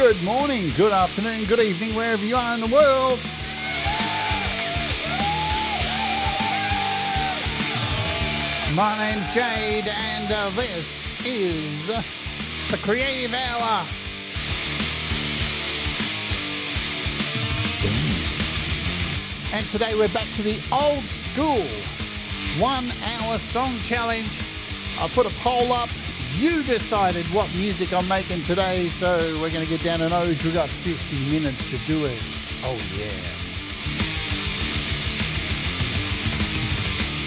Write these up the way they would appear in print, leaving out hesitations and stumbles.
Good morning, good afternoon, good evening, wherever you are in the world. My name's Jade, and this is the Creative Hour. And today we're back to the old school 1 hour song challenge. I put a poll up. You decided what music I'm making today, so we're going to get down an ode. We've got 50 minutes to do it. Oh, yeah.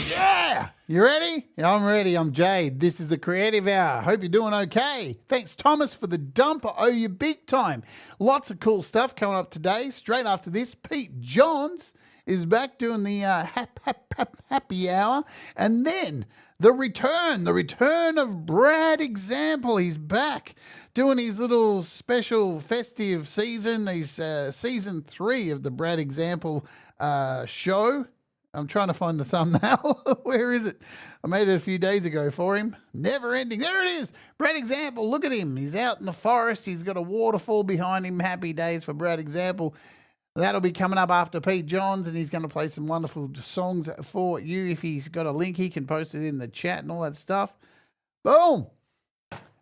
Yeah! You ready? Yeah, I'm ready. I'm Jade. This is the Creative Hour. Hope you're doing okay. Thanks, Thomas, for the dump. I owe you big time. Lots of cool stuff coming up today. Straight after this, Pete Johns is back doing the happy hour. And then the return of Brad Example. He's back doing his little special festive season. He's season 3 of the Brad Example show. I'm trying to find the thumbnail. Where is it? I made it a few days ago for him. Never ending. There it is. Brad Example. Look at him. He's out in the forest. He's got a waterfall behind him. Happy days for Brad Example. That'll be coming up after Pete Johns, and he's going to play some wonderful songs for you. If he's got a link, he can post it in the chat and all that stuff. Boom.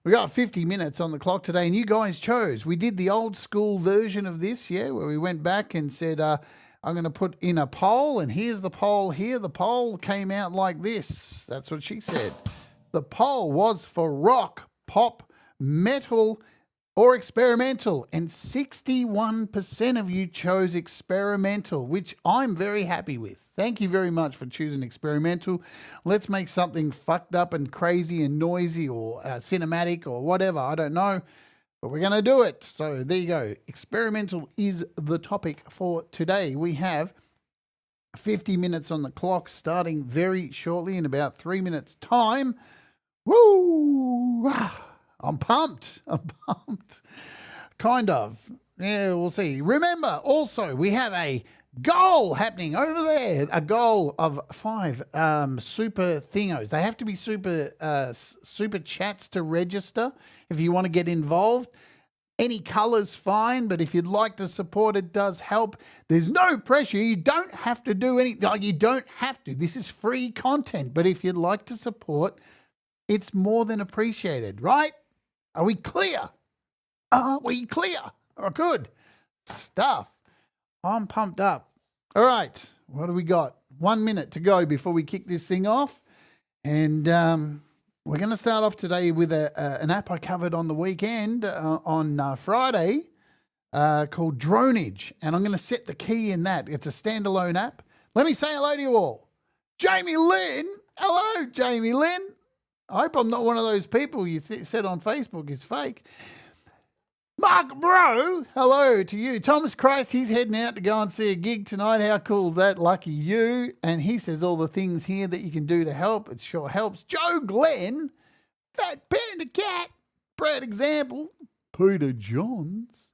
We got 50 minutes on the clock today, and you guys chose. We did the old school version of this, yeah, where we went back and said, I'm going to put in a poll, and here's the poll here. The poll came out like this. That's what she said. The poll was for rock, pop, metal, or experimental, and 61% of you chose experimental, which I'm very happy with. Thank you very much for choosing experimental. Let's make something fucked up and crazy and noisy or cinematic or whatever. I don't know, but we're going to do it. So there you go. Experimental is the topic for today. We have 50 minutes on the clock starting very shortly in about 3 minutes' time. Woo! I'm pumped. Kind of. Yeah, we'll see. Remember, also, we have a goal happening over there. A goal of 5 super thingos. They have to be super chats to register if you want to get involved. Any colour's fine, but if you'd like to support, it does help. There's no pressure. You don't have to do anything. Like, you don't have to. This is free content. But if you'd like to support, it's more than appreciated, right? Are we clear? Are we clear? Oh, good stuff. I'm pumped up. All right. What do we got? 1 minute to go before we kick this thing off. And we're going to start off today with an app I covered on the weekend on Friday called Dronage. And I'm going to set the key in that. It's a standalone app. Let me say hello to you all. Jamie Lynn. Hello, Jamie Lynn. I hope I'm not one of those people you said on Facebook is fake. Mark Bro, hello to you. Thomas Christ, he's heading out to go and see a gig tonight. How cool is that? Lucky you. And he says all the things here that you can do to help. It sure helps. Joe Glenn, Fat Panda Cat, Brad Example, Peter Johns.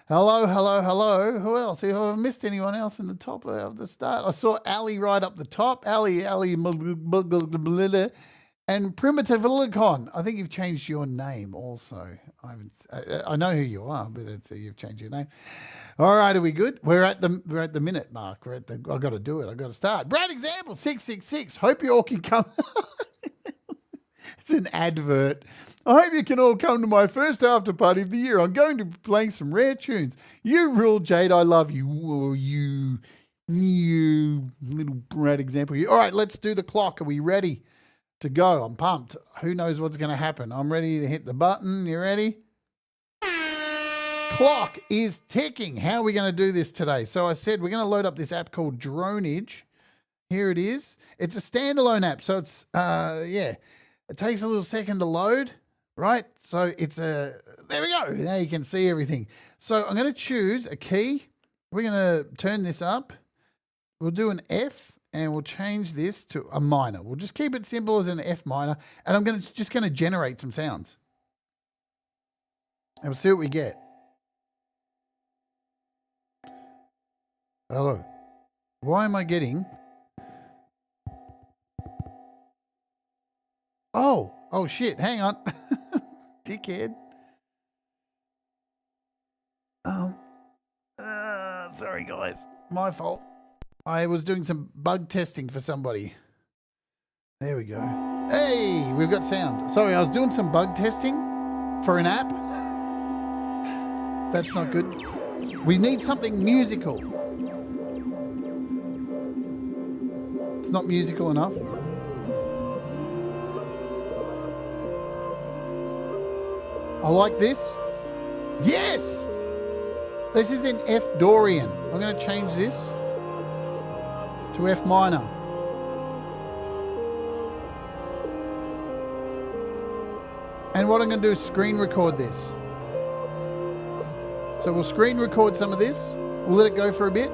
Hello. Who else? Have I missed anyone else in the top of the start? I saw Ali right up the top. Ali. And Primitive Illicon. I think you've changed your name also. I know who you are, but you've changed your name. All right, are we good? We're at the minute mark. I've got to do it. I've got to start. Brad Example 666. Hope you all can come. It's an advert. I hope you can all come to my first after party of the year. I'm going to be playing some rare tunes. You rule, Jade. I love you. Oh, you little Brad Example. All right, let's do the clock. Are we ready to go? I'm pumped. Who knows what's going to happen? I'm ready to hit the button. You ready? Clock is ticking. How are we going to do this today? So I said we're going to load up this app called Dronage. Here it is. It's a standalone app. So it's, it takes a little second to load, right? So there we go. Now you can see everything. So I'm going to choose a key. We're going to turn this up. We'll do an F. And we'll change this to a minor. We'll just keep it simple as an F minor. And I'm just going to generate some sounds. And we'll see what we get. Hello. Why am I getting... Oh shit. Hang on. Dickhead. Sorry, guys. My fault. I was doing some bug testing for somebody. There we go. Hey, we've got sound. Sorry, I was doing some bug testing for an app. That's not good. We need something musical. It's not musical enough. I like this. Yes! This is in F Dorian. I'm going to change this to F minor. And what I'm going to do is screen record this. So we'll screen record some of this. We'll let it go for a bit.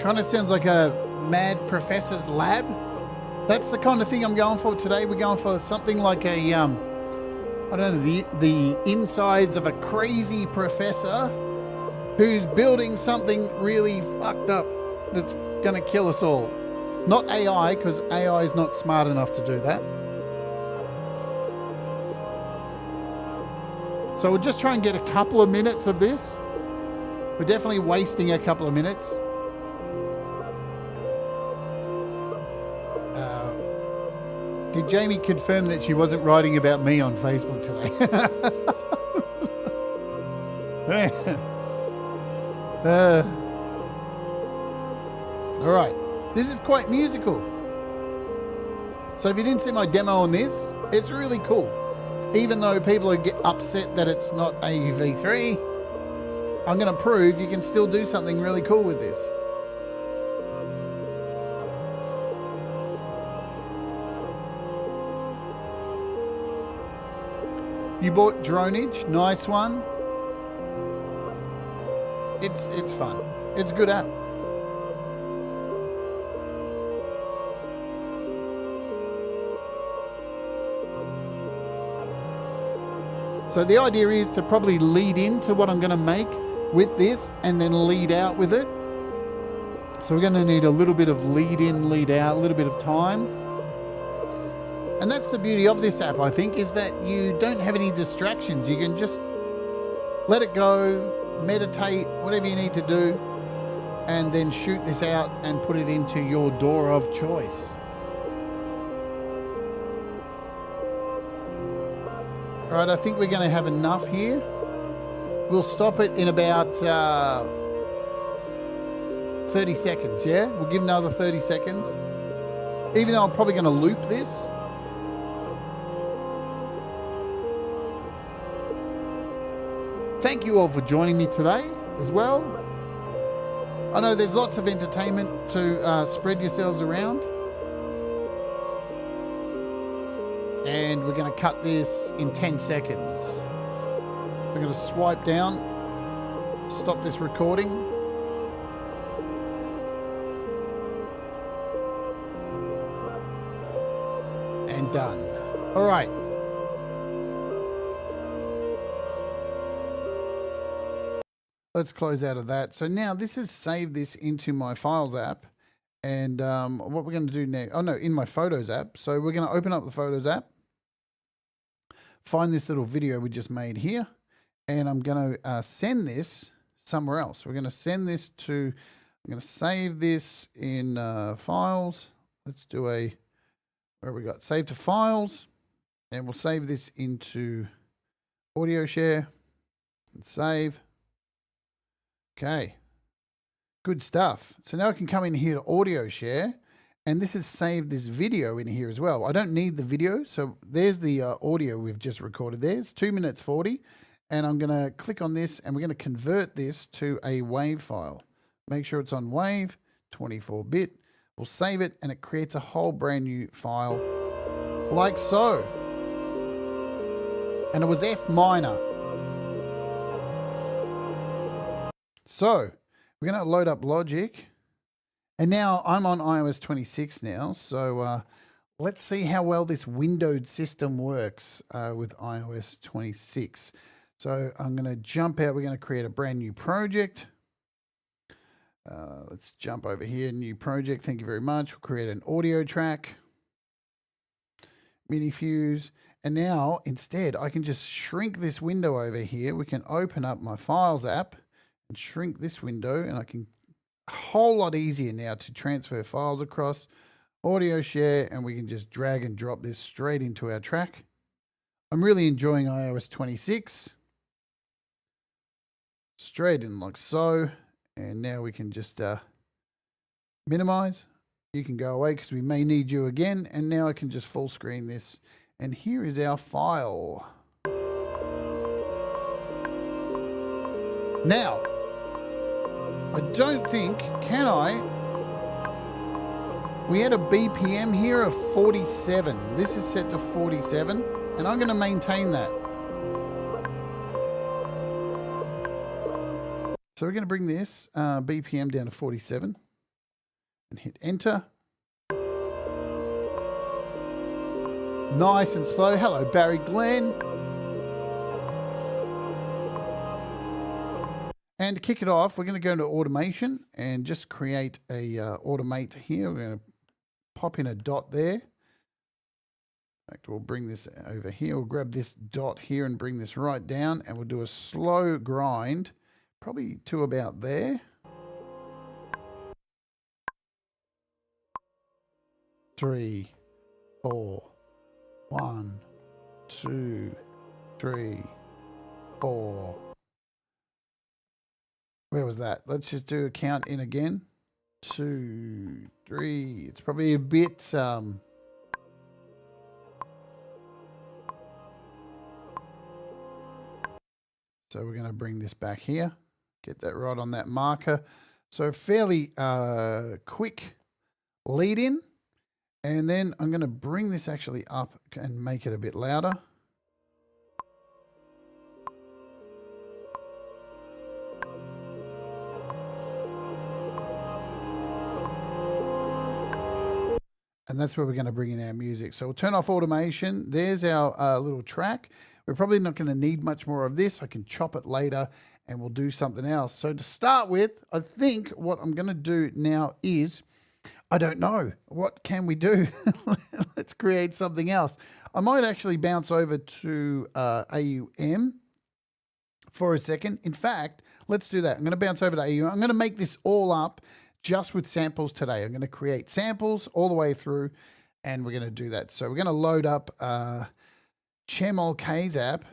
Kind of sounds like a mad professor's lab. That's the kind of thing I'm going for today. We're going for something like a, I don't know, the insides of a crazy professor who's building something really fucked up that's going to kill us all. Not AI, because AI is not smart enough to do that. So we'll just try and get a couple of minutes of this. We're definitely wasting a couple of minutes. Did Jamie confirm that she wasn't writing about me on Facebook today? All right. This is quite musical. So if you didn't see my demo on this, it's really cool. Even though people are upset that it's not AUV3, I'm going to prove you can still do something really cool with this. You bought Dronage, nice one. It's fun. It's a good app. So the idea is to probably lead into what I'm going to make with this and then lead out with it. So we're going to need a little bit of lead in, lead out, a little bit of time. And that's the beauty of this app, I think, is that you don't have any distractions. You can just let it go, meditate, whatever you need to do, and then shoot this out and put it into your door of choice. All right, I think we're going to have enough here. We'll stop it in about 30 seconds, yeah? We'll give another 30 seconds. Even though I'm probably going to loop this. Thank you all for joining me today as well. I know there's lots of entertainment to spread yourselves around. And we're going to cut this in 10 seconds. We're going to swipe down, stop this recording. And done. All right. Let's close out of that. So now this has saved this into my Files app. And what we're going to do next, in my Photos app. So we're going to open up the Photos app. Find this little video we just made here. And I'm going to send this somewhere else. We're going to send this to, I'm going to save this in Files. Let's do where we got? Save to Files. And we'll save this into Audio Share. And save. Okay, good stuff. So now I can come in here to Audio Share, and this has saved this video in here as well. I don't need the video, so there's the audio we've just recorded there. It's 2 minutes 40, and I'm going to click on this, and we're going to convert this to a WAV file. Make sure it's on WAV, 24-bit. We'll save it, and it creates a whole brand new file, like so. And it was F minor. So we're going to load up Logic, and now I'm on iOS 26 now. So let's see how well this windowed system works with iOS 26. So I'm going to jump out. We're going to create a brand new project. Let's jump over here. New project. Thank you very much. We'll create an audio track. Minifuse. And now instead I can just shrink this window over here. We can open up my Files app and shrink this window, and I can a whole lot easier now to transfer files across, audio share, and we can just drag and drop this straight into our track. I'm really enjoying iOS 26. Straight in like so. And now we can just minimize. You can go away because we may need you again. And now I can just full screen this. And here is our file. Now, I don't think, can I? We had a BPM here of 47. This is set to 47, and I'm going to maintain that. So we're going to bring this BPM down to 47 and hit enter. Nice and slow. Hello, Barry Glenn. And to kick it off, we're going to go into automation and just create a automate here. We're going to pop in a dot there. In fact, we'll bring this over here. We'll grab this dot here and bring this right down, and we'll do a slow grind, probably to about there. 3, 4, 1, 2, 3, 4. Where was that? Let's just do a count in again. 2, 3. It's probably a bit so we're going to bring this back here. Get that right on that marker. So fairly quick lead in. And then I'm going to bring this actually up and make it a bit louder. And that's where we're going to bring in our music. So we'll turn off automation. There's our little track. We're probably not going to need much more of this. I can chop it later and we'll do something else. So to start with, I think what I'm going to do now is, I don't know, what can we do? Let's create something else. I might actually bounce over to AUM for a second. In fact, let's do that. I'm going to bounce over to AUM. I'm going to make this all up just with samples today. I'm going to create samples all the way through, and we're going to do that. So we're going to load up Chemol K's app.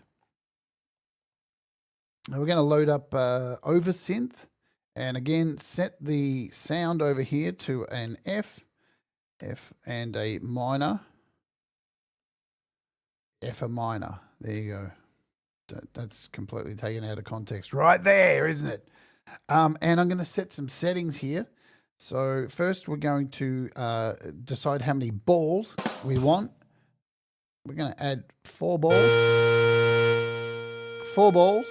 And we're going to load up Oversynth, and again, set the sound over here to an F and a minor. F a minor. There you go. That's completely taken out of context right there, isn't it? And I'm going to set some settings here. So first we're going to decide how many balls we want. We're going to add 4 balls. 4 balls.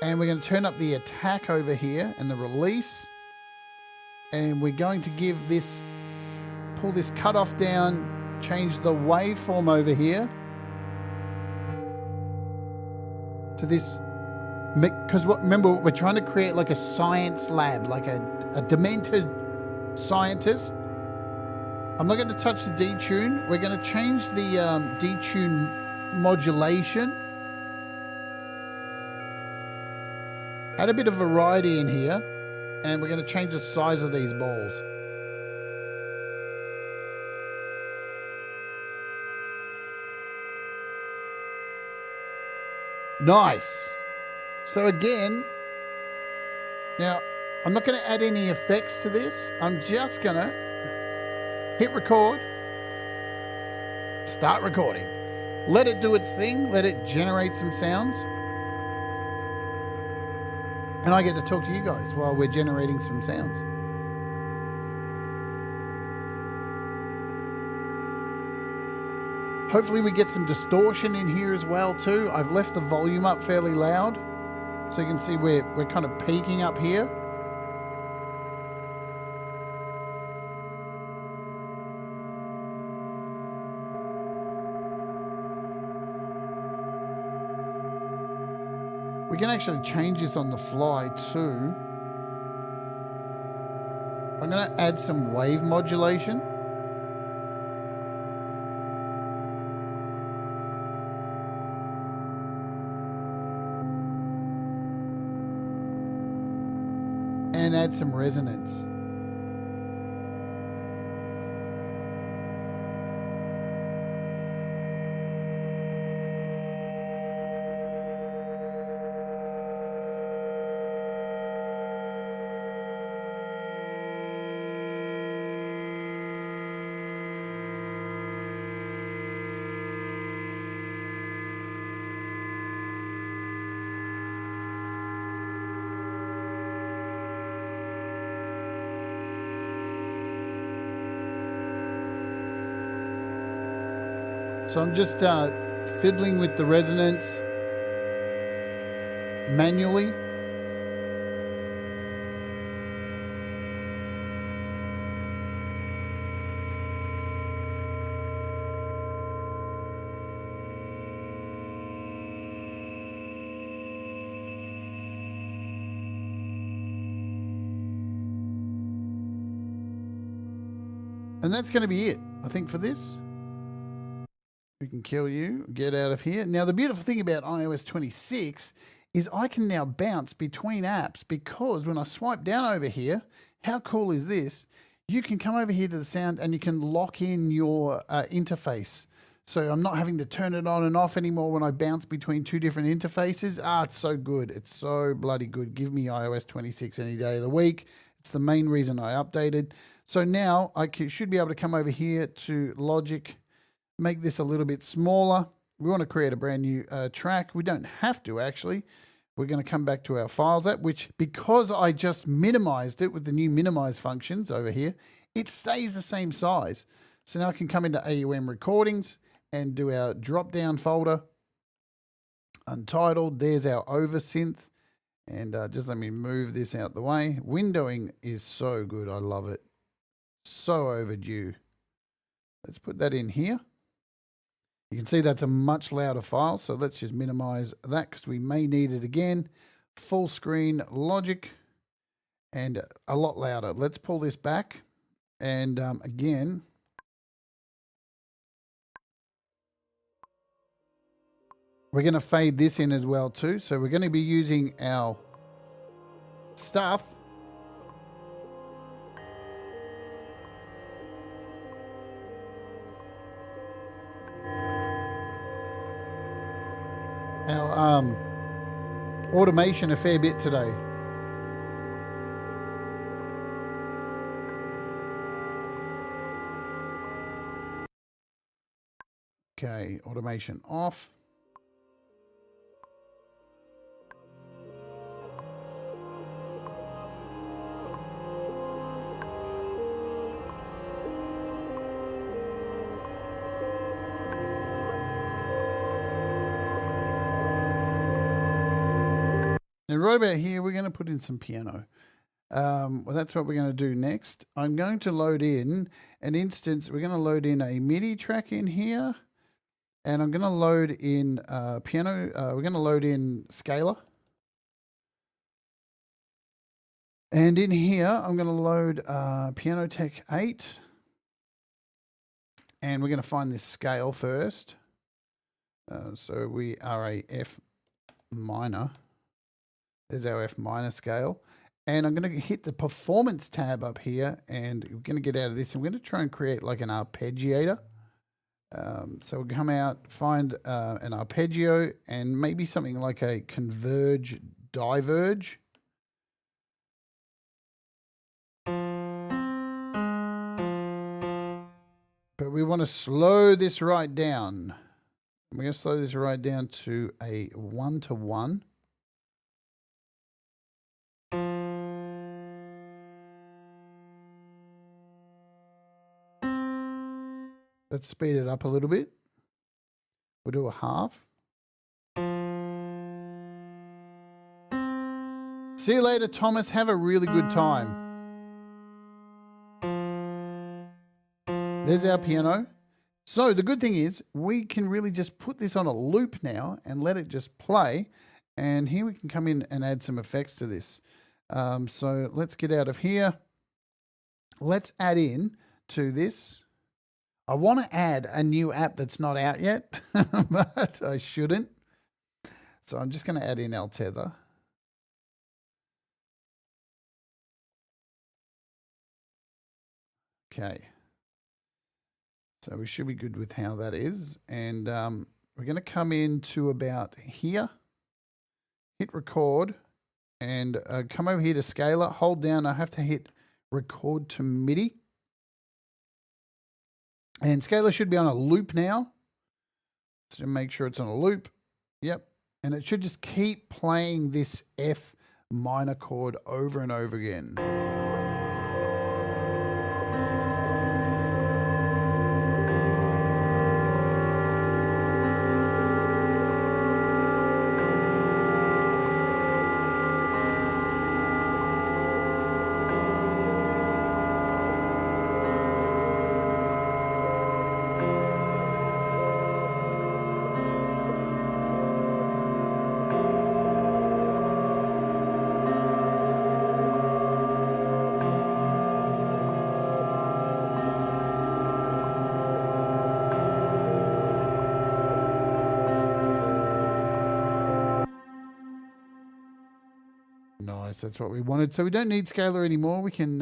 And we're going to turn up the attack over here and the release. And we're going to give this, pull this cutoff down, change the waveform over here to this. Because remember, we're trying to create like a science lab, like a demented scientist. I'm not going to touch the detune. We're going to change the detune modulation. Add a bit of variety in here, and we're going to change the size of these balls. Nice. So again, now I'm not going to add any effects to this. I'm just going to hit record, start recording. Let it do its thing. Let it generate some sounds. And I get to talk to you guys while we're generating some sounds. Hopefully we get some distortion in here as well too. I've left the volume up fairly loud, so you can see we're kind of peaking up here. We can actually change this on the fly too. I'm going to add some wave modulation. and add some resonance. So I'm just fiddling with the resonance manually. And that's going to be it, I think, for this. We can kill you, get out of here. Now, the beautiful thing about iOS 26 is I can now bounce between apps, because when I swipe down over here, how cool is this? You can come over here to the sound and you can lock in your interface. So I'm not having to turn it on and off anymore when I bounce between two different interfaces. It's so good. It's so bloody good. Give me iOS 26 any day of the week. It's the main reason I updated. So now I should be able to come over here to Logic, make this a little bit smaller. We want to create a brand new track. We don't have to, actually. We're going to come back to our Files app, which, because I just minimized it with the new minimize functions over here, it stays the same size. So now I can come into AUM recordings and do our drop-down folder, Untitled. There's our oversynth. And just let me move this out the way. Windowing is so good. I love it. So overdue. Let's put that in here. You can see that's a much louder file, so let's just minimize that because we may need it again. Full screen Logic and a lot louder. Let's pull this back and again, we're going to fade this in as well too. So we're going to be using our stuff. Our automation a fair bit today. Okay, automation off. And right about here, we're going to put in some piano. Well, that's what we're going to do next. I'm going to load in an instance. We're going to load in a MIDI track in here. And I'm going to load in piano. We're going to load in scalar. And in here, I'm going to load Piano Tech 8. And we're going to find this scale first. So we are a F minor. There's our F minor scale. And I'm going to hit the performance tab up here, and we're going to get out of this. I'm going to try and create like an arpeggiator. So we'll come out, find an arpeggio, and maybe something like a converge, diverge. But we want to slow this right down. We're going to slow this right down to a 1-to-1. Let's speed it up a little bit. We'll do a half. See you later, Thomas. Have a really good time. There's our piano. So the good thing is we can really just put this on a loop now and let it just play. And here we can come in and add some effects to this. So let's get out of here. Let's add in to this. I want to add a new app that's not out yet, but I shouldn't. So I'm just going to add in our tether. Okay. So we should be good with how that is. And we're going to come into about here, hit record, and come over here to scaler, hold down. I have to hit record to MIDI. And scaler should be on a loop now. So make sure it's on a loop. Yep. And it should just keep playing this F minor chord over and over again. Nice, that's what we wanted. So we don't need scaler anymore. We can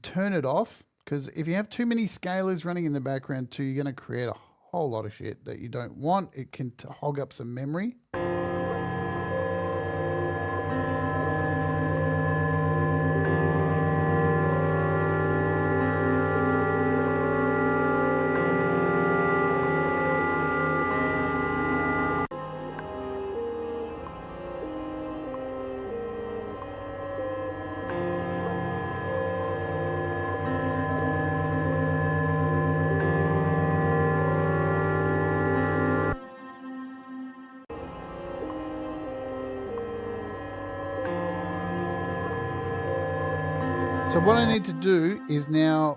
turn it off, because if you have too many scalers running in the background too, you're going to create a whole lot of shit that you don't want. It can hog up some memory. So what I need to do is now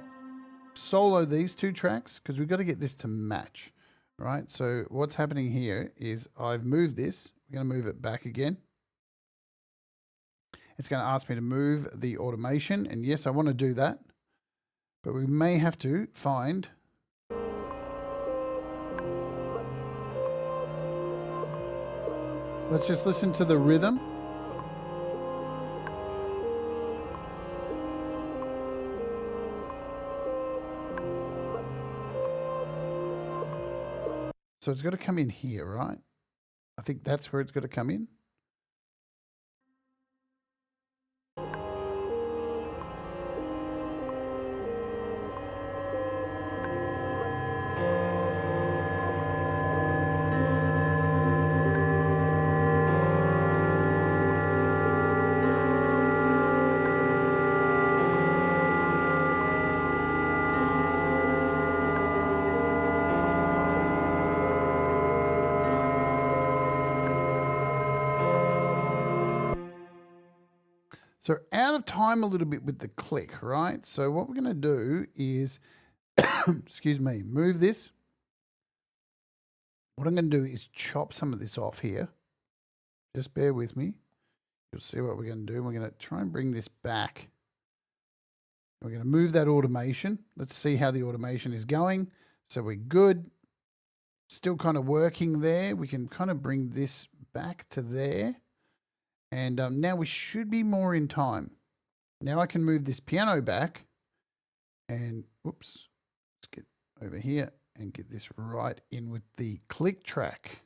solo these two tracks, because we've got to get this to match, right? So what's happening here is I've moved this. We're going to move it back again. It's going to ask me to move the automation, and yes, I want to do that, but we may have to find let's just listen to the rhythm. So it's got to come in here, right? I think that's where it's got to come in. So out of time a little bit with the click, right? So what we're going to do is, excuse me, move this. What I'm going to do is chop some of this off here. Just bear with me. You'll see what we're going to do. We're going to try and bring this back. We're going to move that automation. Let's see how the automation is going. So we're good. Still kind of working there. We can kind of bring this back to there. And now we should be more in time. Now I can move this piano back and, whoops, let's get over here and get this right in with the click track.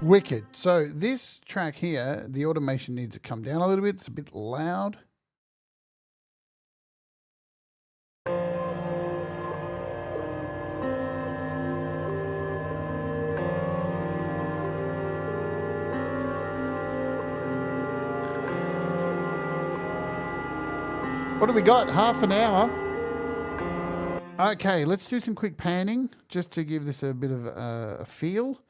Wicked. So this track here, the automation needs to come down a little bit. It's a bit loud. What do we got? Half an hour. Okay, let's do some quick panning just to give this a bit of a feel.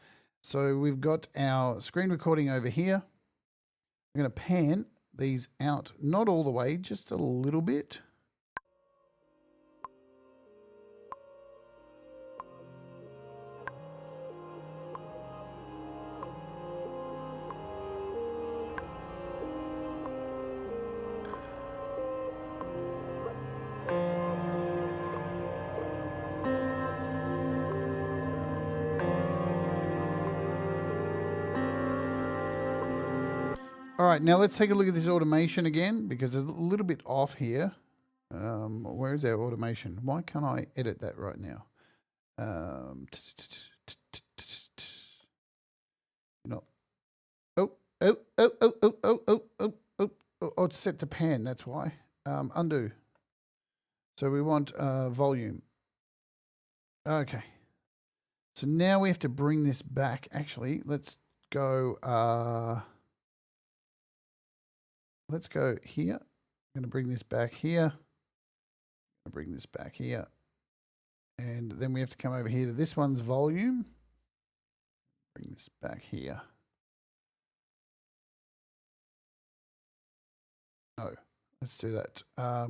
So we've got our screen recording over here. I'm going to pan these out, not all the way, just a little bit. All right, now let's take a look at this automation again because it's a little bit off here. Where is our automation? Why can't I edit that right now? No. Oh, it's set to pan, that's why. Undo. So we want volume. Okay. So now we have to bring this back. Actually, let's go here. I'm going to bring this back here. Bring this back here. And then we have to come over here to this one's volume. Bring this back here. No, let's do that.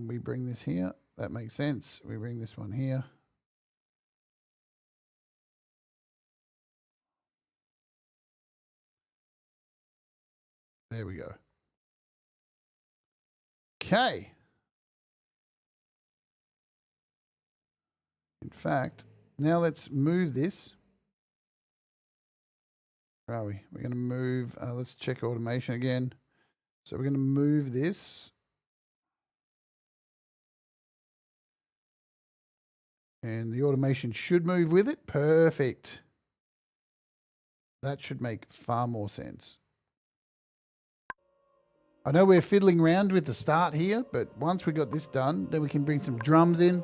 We bring this here. That makes sense. We bring this one here. There we go. Okay. In fact, now let's move this. Where are we? We're going to move, let's check automation again. So we're going to move this. And the automation should move with it. Perfect. That should make far more sense. I know we're fiddling around with the start here, but once we got this done, then we can bring some drums in.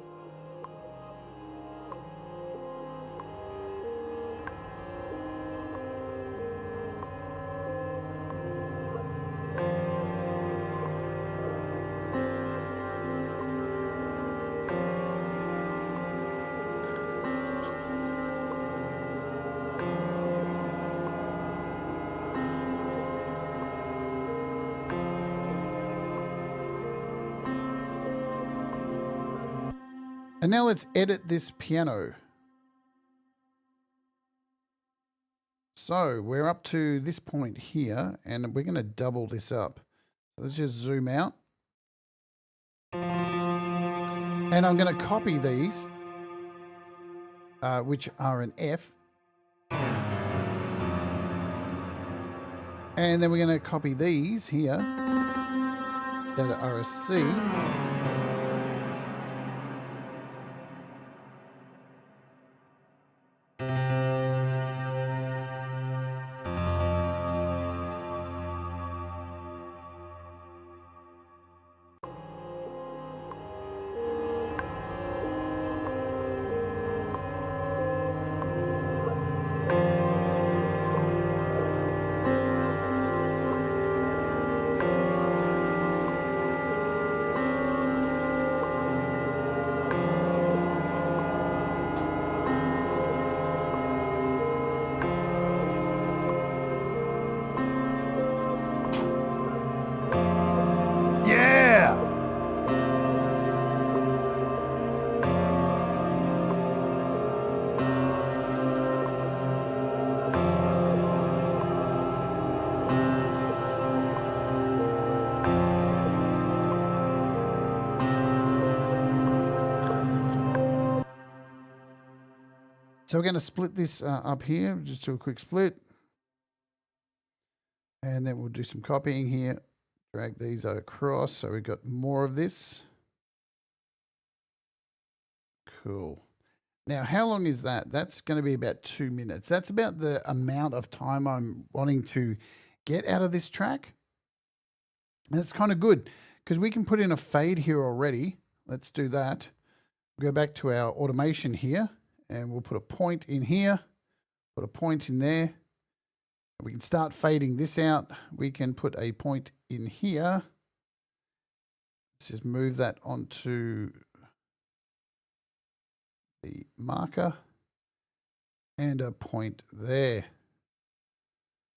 And now let's edit this piano. So we're up to this point here, and we're going to double this up. So let's just zoom out. And I'm going to copy these, which are an F. And then we're going to copy these here that are a C. So we're going to split this up here, just do a quick split. And then we'll do some copying here, drag these across so we've got more of this. Cool. Now, how long is that? That's going to be about 2 minutes. That's about the amount of time I'm wanting to get out of this track. And it's kind of good because we can put in a fade here already. Let's do that. We'll go back to our automation here. And we'll put a point in here, put a point in there. We can start fading this out. We can put a point in here. Let's just move that onto the marker and a point there.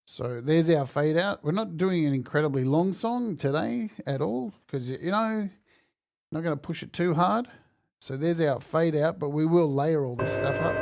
So there's our fade out. We're not doing an incredibly long song today at all because, you know, not going to push it too hard. So there's our fade out, but we will layer all this stuff up.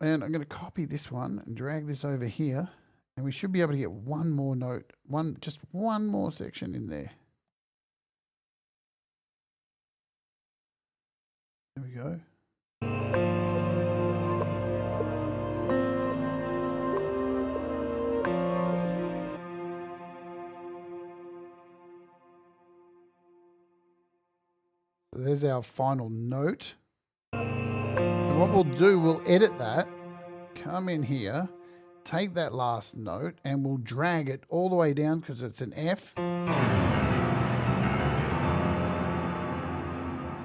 And I'm going to copy this one and drag this over here. And we should be able to get one more note, just one more section in there. There we go. So there's our final note. And what we'll do, we'll edit that, come in here, take that last note, and we'll drag it all the way down because it's an F.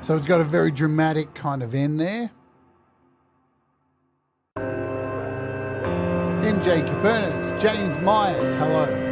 So it's got a very dramatic kind of end there. MJ Capernas, James Myers, hello.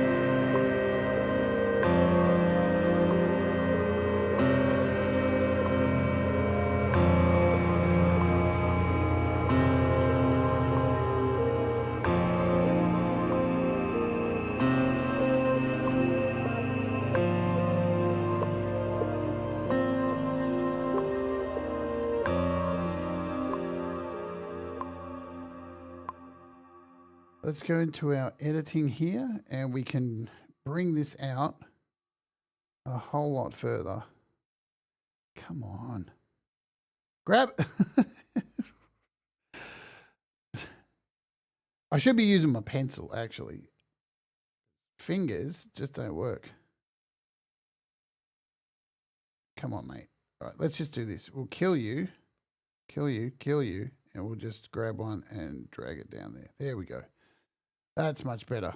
Let's go into our editing here and we can bring this out a whole lot further. Come on. Grab. I should be using my pencil, actually. Fingers just don't work. Come on, mate. All right, let's just do this. We'll kill you, and we'll just grab one and drag it down there. There we go. That's much better.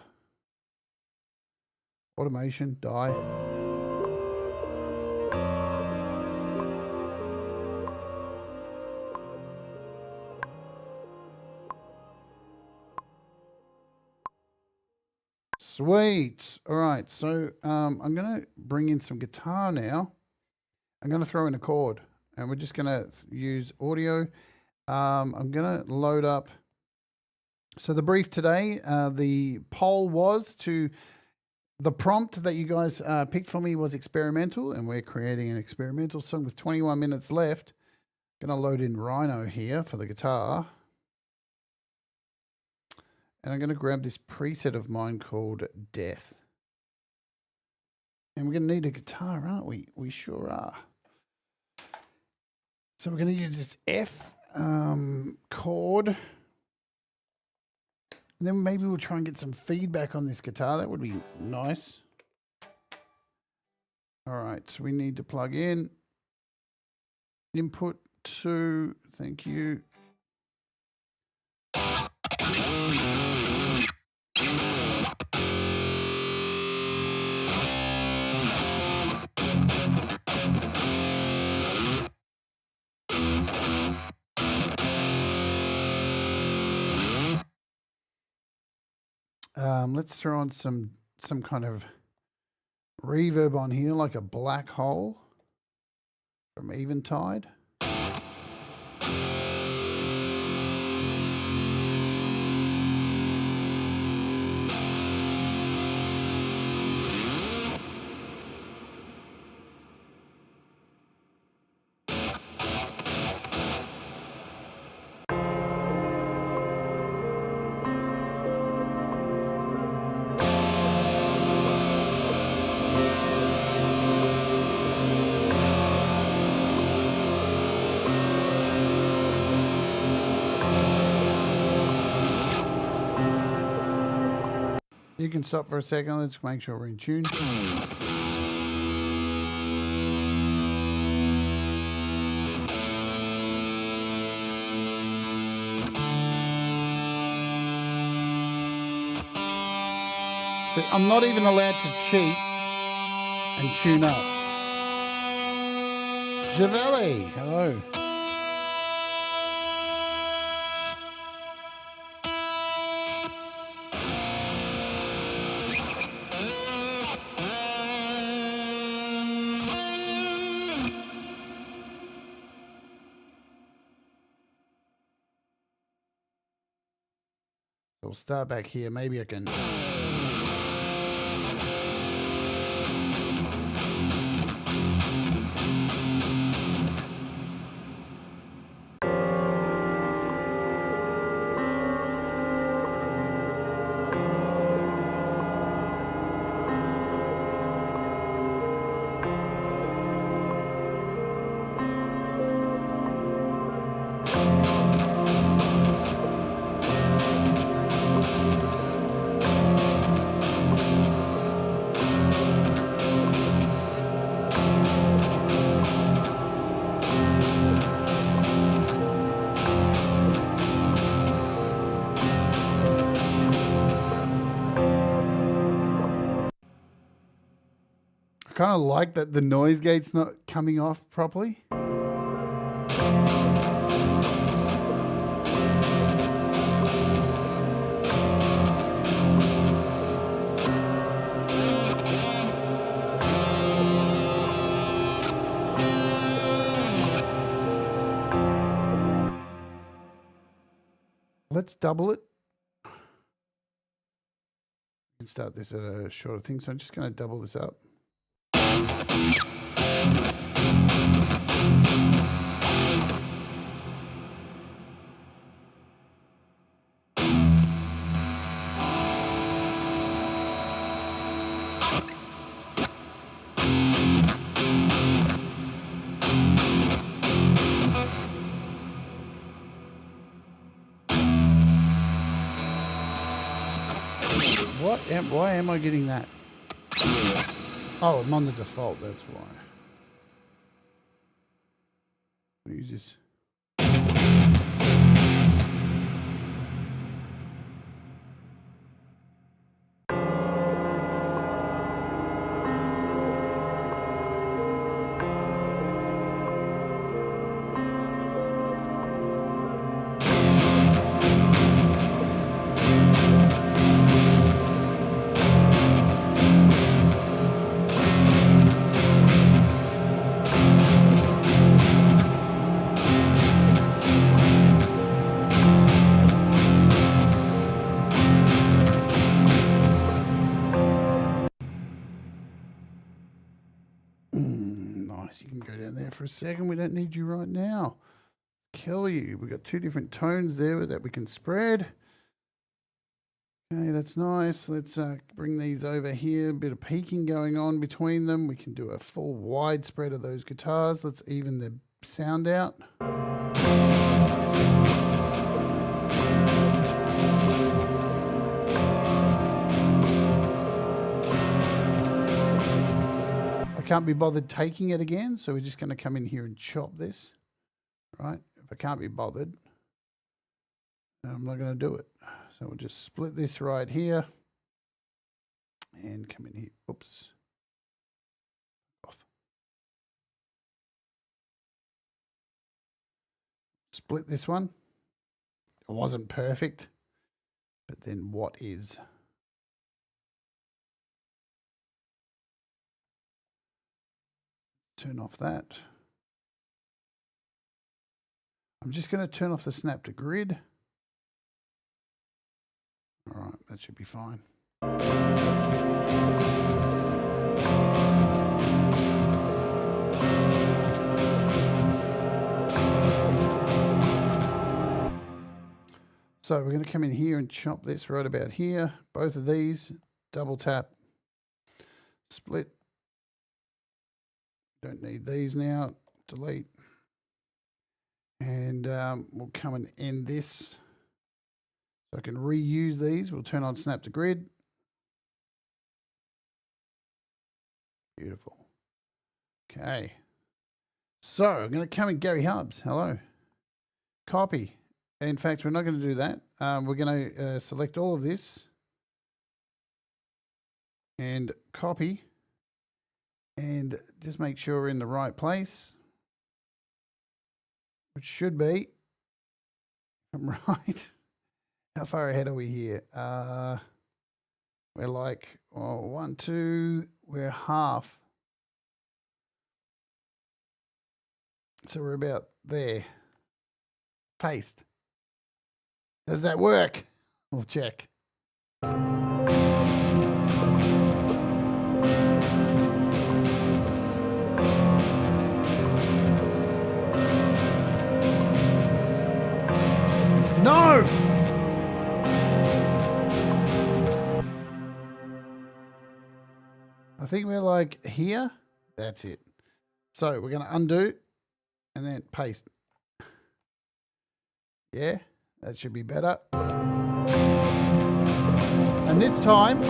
Automation, die. Sweet. All right, so I'm going to bring in some guitar now. I'm going to throw in a chord, and we're just going to use audio. I'm going to load up. So the brief today, the poll was the prompt that you guys picked for me was experimental, and we're creating an experimental song with 21 minutes left. Going to load in Rhino here for the guitar. And I'm going to grab this preset of mine called Death. And we're going to need a guitar, aren't we? We sure are. So we're going to use this F chord. And then maybe we'll try and get some feedback on this guitar. That would be nice. All right, so we need to plug in input 2. Thank you. Let's throw on some kind of reverb on here, like a black hole from Eventide. You can stop for a second. Let's make sure we're in tune. See, I'm not even allowed to cheat and tune up. Javelli, hello. So we'll start back here. Maybe I can... kind of like that the noise gate's not coming off properly. Let's double it. We can start this at a shorter thing, so I'm just going to double this up. Why am I getting that? Oh, I'm on the default, that's why. Use this. Nice, you can go down there for a second. We don't need you right now. Kill you. We've got two different tones there that we can spread. Okay, that's nice. Let's bring these over here. A bit of peaking going on between them. We can do a full wide spread of those guitars. Let's even the sound out. I can't be bothered taking it again, so we're just going to come in here and chop this, right? If I can't be bothered, I'm not going to do it. So we'll just split this right here and come in here. Oops. Off. Split this one. It wasn't perfect, but then what is? Turn off that. I'm just going to turn off the snap to grid. All right, that should be fine. So we're going to come in here and chop this right about here. Both of these, double tap, split. Don't need these now, delete. And we'll come and end this. So I can reuse these. We'll turn on snap to grid. Beautiful. Okay. So I'm going to come in Gary Hubs. Hello. Copy. In fact, we're not going to do that. We're going to select all of this and copy and just make sure we're in the right place, which should be. I'm right. How far ahead are we here? We're like, oh, 1, 2, we're half. So we're about there. Paste. Does that work? We'll check. No! I think we're like here. That's it. So we're going to undo and then paste. Yeah, that should be better. And this time,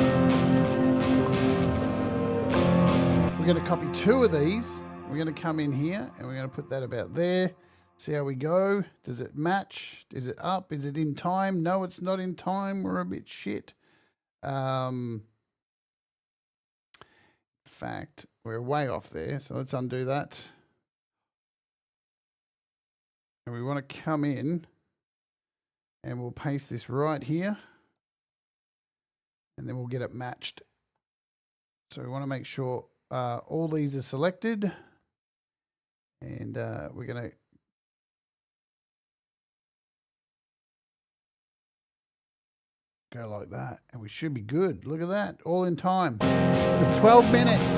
we're going to copy 2 of these. We're going to come in here and we're going to put that about there. See how we go. Does it match? Is it up? Is it in time? No, it's not in time. We're a bit shit. fact, we're way off there. So let's undo that. And we want to come in and we'll paste this right here. And then we'll get it matched. So we want to make sure all these are selected. And we're going to go like that. And we should be good. Look at that. All in time. With 12 minutes.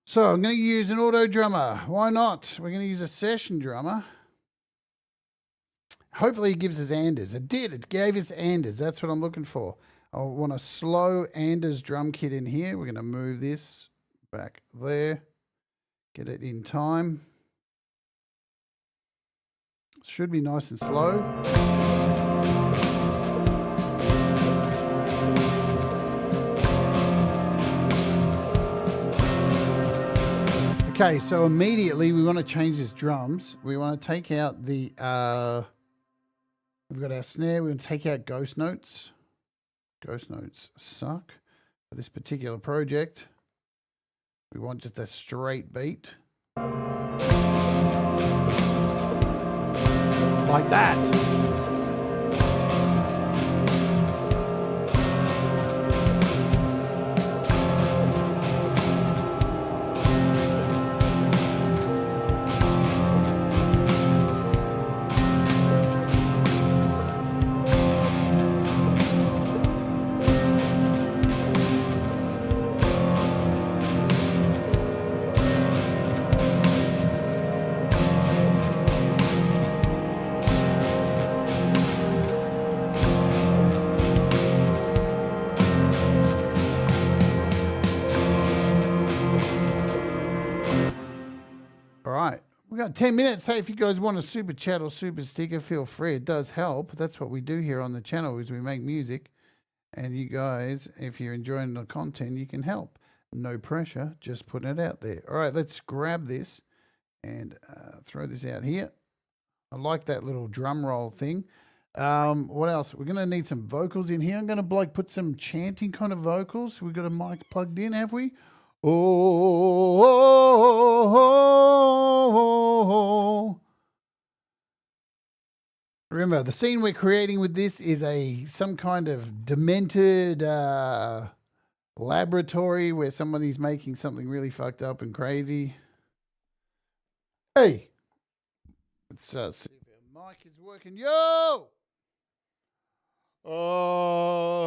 So I'm going to use an auto drummer. Why not? We're going to use a session drummer. Hopefully it gives us Anders. It did. It gave us Anders. That's what I'm looking for. I want a slow Anders drum kit in here. We're going to move this back there. Get it in time. Should be nice and slow. Okay, so immediately we want to change this drums. We want to take out the, we've got our snare. We want to take out ghost notes. Ghost notes suck for this particular project. We want just a straight beat. Like that. We've got 10 minutes. Hey, if you guys want a super chat or super sticker, feel free. It does help. That's what we do here on the channel is we make music. And you guys, if you're enjoying the content, you can help. No pressure, just putting it out there. All right, let's grab this and throw this out here. I like that little drum roll thing. What else? We're going to need some vocals in here. I'm going to like put some chanting kind of vocals. We've got a mic plugged in, have we? Oh. Remember, the scene we're creating with this is some kind of demented laboratory where somebody's making something really fucked up and crazy. Hey, let's see if our mic is working. Yo! Oh.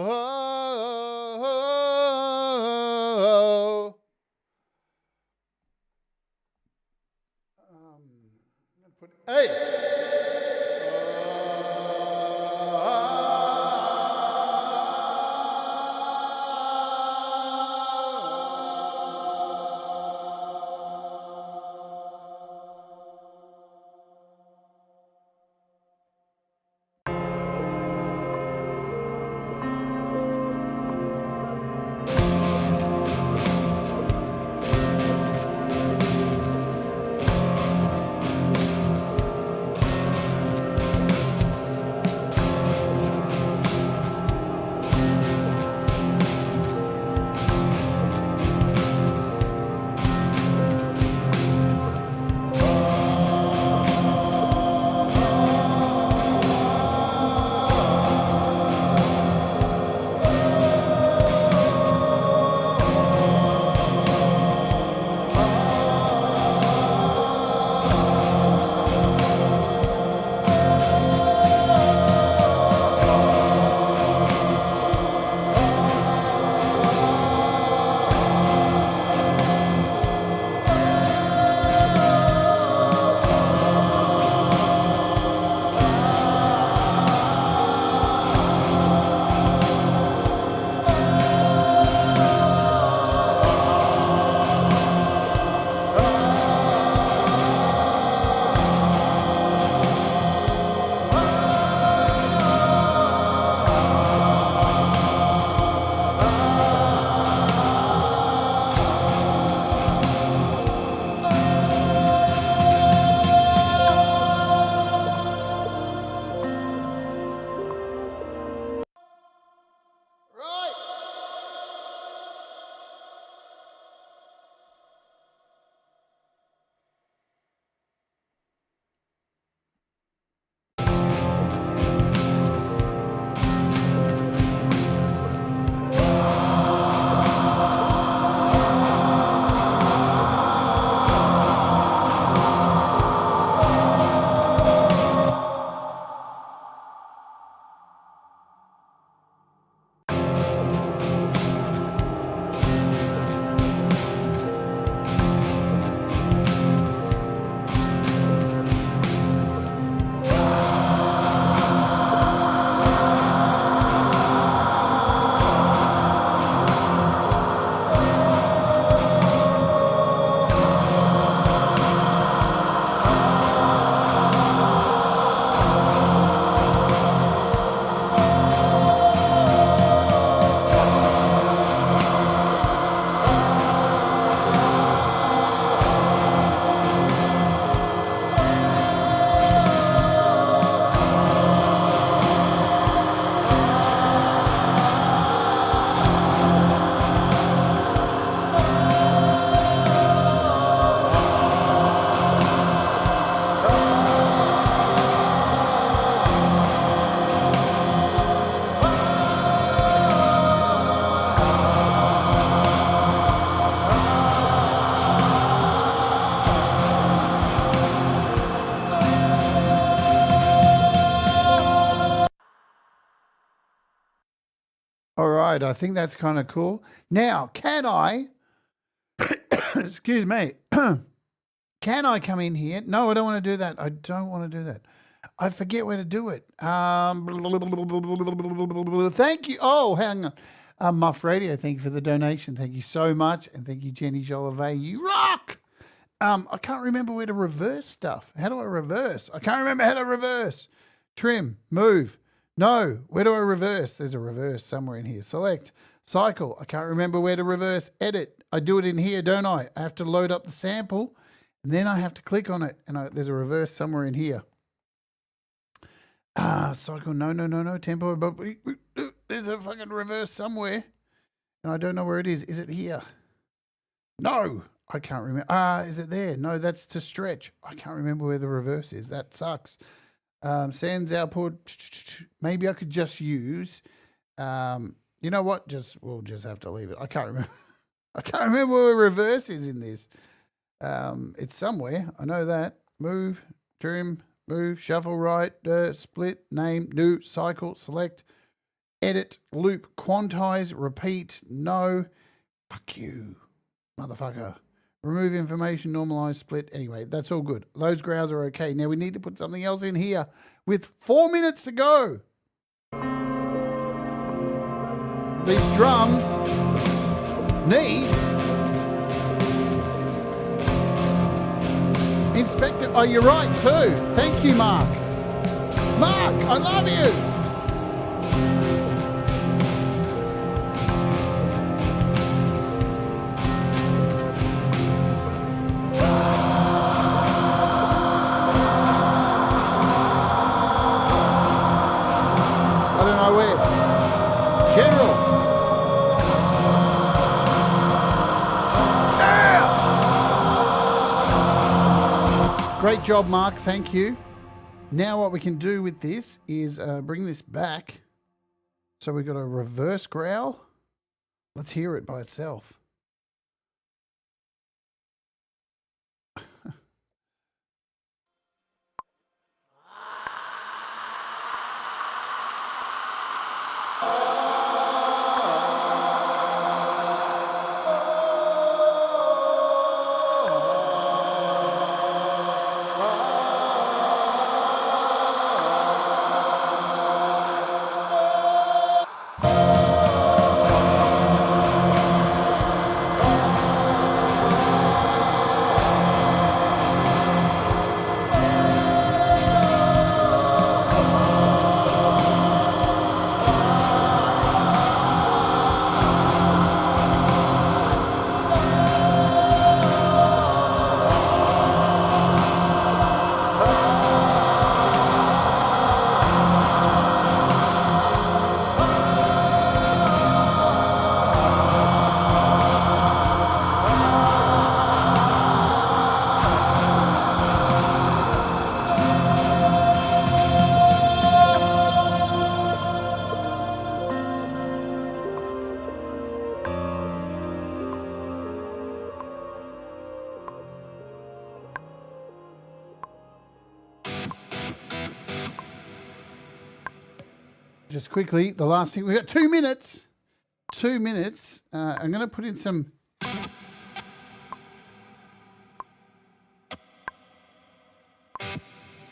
Hey! right. I think that's kind of cool. Now, can I, excuse me, can I come in here? No, I don't want to do that. I don't want to do that. I forget where to do it. Thank you. Oh, hang on. Muff Radio, thank you for the donation. Thank you so much. And thank you, Jenny Jolivet. You rock. I can't remember where to reverse stuff. How do I reverse? I can't remember how to reverse. Trim, move. No, where do I reverse? There's a reverse somewhere in here. Select, cycle. I can't remember where to reverse. Edit. I do it in here, don't I? I have to load up the sample, and then I have to click on it, and there's a reverse somewhere in here. Cycle. No. Tempo. But there's a fucking reverse somewhere, and I don't know where it is. Is it here? No. I can't remember. Is it there? No, that's to stretch. I can't remember where the reverse is. That sucks. Sends output. Maybe I could just use. You know what? We'll just have to leave it. I can't remember. I can't remember where reverse is in this. It's somewhere. I know that. Move, trim, move, shuffle right, split, name, new, cycle, select, edit, loop, quantize, repeat. No. Fuck you, motherfucker. Remove information, normalize, split. Anyway, that's all good. Those growls are okay. Now we need to put something else in here with 4 minutes to go. These drums need Inspector. Oh, you're right too. Thank you, Mark. Mark, I love you. Great job, Mark. Thank you. Now what we can do with this is bring this back. So we've got a reverse growl. Let's hear it by itself. Just quickly, the last thing, we've got 2 minutes. 2 minutes. I'm going to put in some.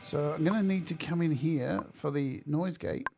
So I'm going to need to come in here for the noise gate.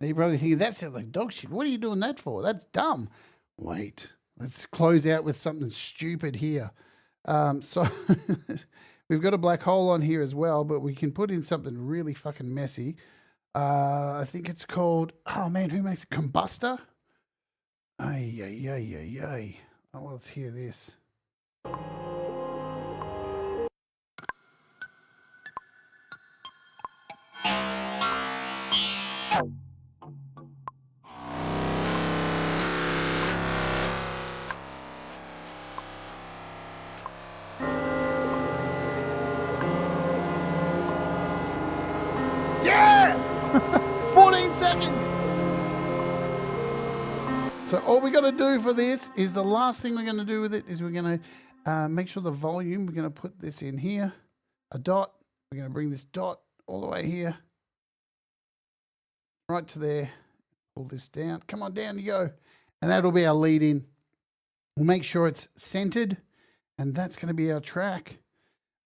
You're probably thinking, that sounds like dog shit. What are you doing that for? That's dumb. Wait, let's close out with something stupid here. So we've got a black hole on here as well, but we can put in something really fucking messy. I think it's called, oh man, who makes a combustor? Ay, ay, ay, ay, ay. Oh, well, let's hear this. Yeah! 14 seconds. So all we got to do for this is the last thing we're going to do with it is we're going to make sure the volume, we're going to put this in here, a dot. We're going to bring this dot all the way here, right to there. Pull this down. Come on, down you go. And that'll be our lead in. We'll make sure it's centered, and that's going to be our track.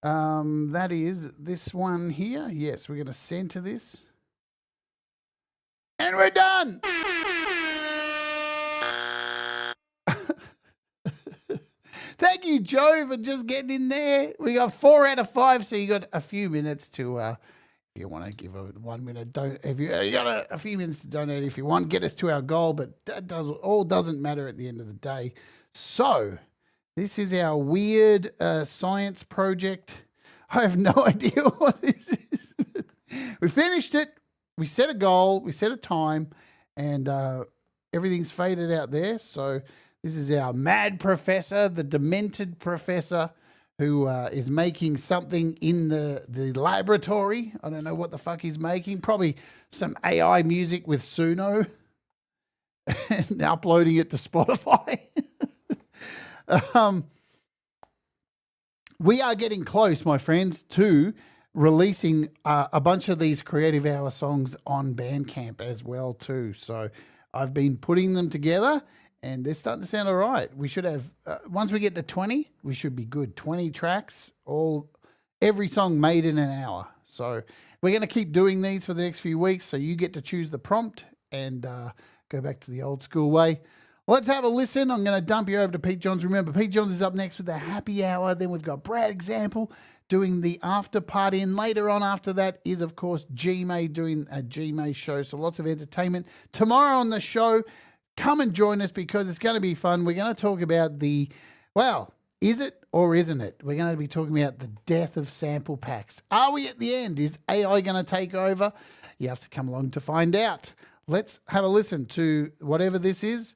That is this one here. Yes, we're going to center this. And we're done. Thank you, Joe, for just getting in there. We got 4 out of 5, so you got a few minutes to, if you want to give a 1 minute, if you got a few minutes to donate if you want, get us to our goal, but that doesn't matter at the end of the day. So this is our weird science project. I have no idea what this is. We finished it. We set a goal. We set a time, and everything's faded out there. So this is our mad professor, the demented professor, who is making something in the laboratory. I don't know what the fuck he's making. Probably some AI music with Suno and uploading it to Spotify. We are getting close, my friends, to releasing a bunch of these Creative Hour songs on Bandcamp as well too. So I've been putting them together, and they're starting to sound all right. We should have, once we get to 20, we should be good. 20 tracks, every song made in an hour. So we're going to keep doing these for the next few weeks, so you get to choose the prompt and go back to the old school way. Let's have a listen. I'm going to dump you over to Pete Johns. Remember, Pete Johns is up next with the happy hour. Then we've got Brad Example doing the after party. And later on after that is, of course, G-May doing a G-May show. So lots of entertainment. Tomorrow on the show, come and join us because it's going to be fun. We're going to talk about is it or isn't it? We're going to be talking about the death of sample packs. Are we at the end? Is AI going to take over? You have to come along to find out. Let's have a listen to whatever this is.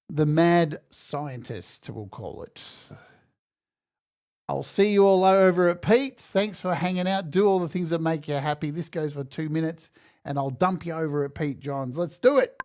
The mad scientist, we'll call it. I'll see you all over at Pete's. Thanks for hanging out. Do all the things that make you happy. This goes for 2 minutes, and I'll dump you over at Pete Johns. Let's do it.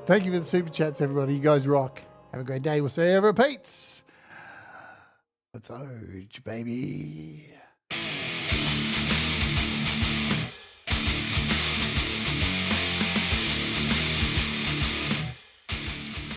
Thank you for the super chats, everybody. You guys rock. Have a great day. We'll see you over at Pete's. Let's Oge, baby.